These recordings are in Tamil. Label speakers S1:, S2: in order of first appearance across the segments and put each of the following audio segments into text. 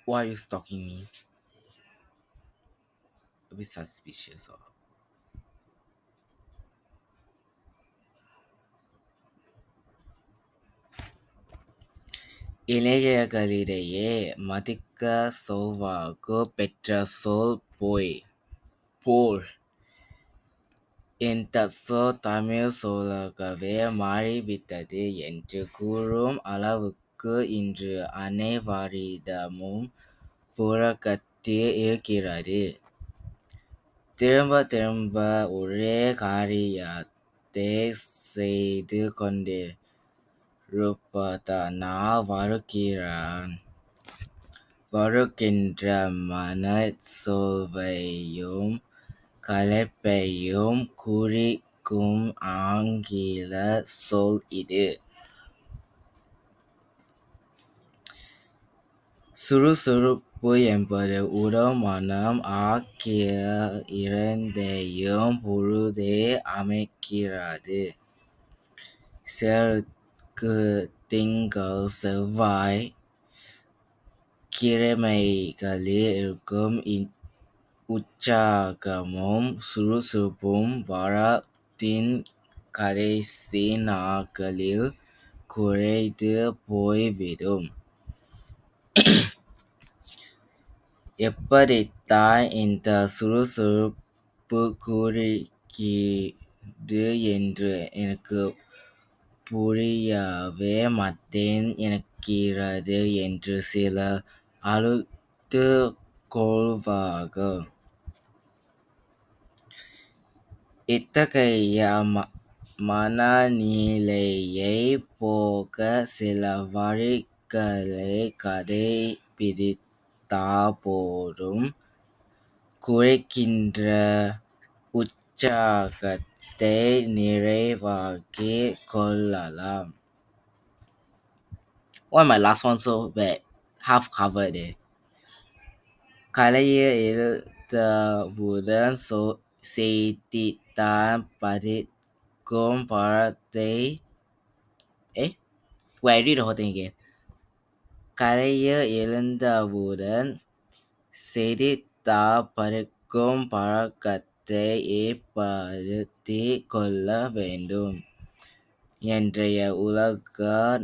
S1: Why are you stalking me? A bit suspicious. இளைஞர்களிடையே மதிக்க செல்வாக்கு பெற்ற சொல் போல் இந்த சொல் தமிழ் சொல்லாகவே மாறிவிட்டது என்று கூறும் அளவுக்கு இன்று அனைவரிடமும் புழக்கத்தில் இருக்கிறது. திரும்ப திரும்ப ஒரே காரியத்தைச் செய்து கொண்டிருப்பதனால் வருகின்ற மனச்சோர்வையும் களைப்பையும் குறிக்கும் ஆங்கிலச் சொல் இது. சுறுசுறுப்பு என்பது உடல் மனம் ஆகிய இரண்டையும் பொருந்தே அமைகிறது. சிலருக்கு திங்கள் செவ்வாய் கிழமைகளில் இருக்கும் உற்சாகமும் சுறுசுறுப்பும் வாரத்தின் கடைசி நாட்களில் குறைந்து போய்விடும். எப்படித்தான் இந்த சுறுசுறுப்பு குறைகிறது என்று எனக்குப் புரியவே மாட்டேன்கிறது என்று சிலர் அழுத்துக் கொள்வார்கள். இத்தகைய மனநிலையைப் போக்க சில வழிகளைக் கடைப்பிடித்தால் போதும். குறைகின்ற உற்சாகத்தை நிறைவாக்கிக் கொள்ளலாம். Why my last one so bad? Half covered there. காலையில் எழுந்தவுடன் செய்தித்தாள் படிக்கும் பழக்கத்தை Wait, I read the whole thing again. காலையில் எழுந்தவுடன் செய்தித்தாள் படிக்கும் பழக்கத்தை ஏற்படுத்திக் கொள்ள வேண்டும். இன்றைய உலக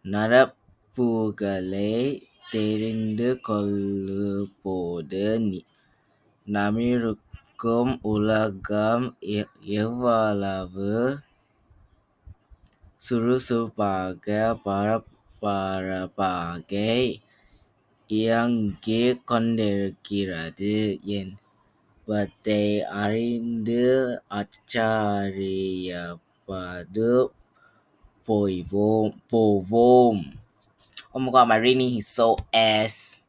S1: நடப்புகளைத் தெரிந்து கொள்ளும்போது நம்மிருக்கும் உலகம் எவ்வளவு சுறுசுறுப்பாக பரபரப்பாக இயங்கிக் கொண்டிருக்கிறது என்பதை அறிந்து ஆச்சரியப்பட்டு போவோம். Oh my god, my reading is so ass.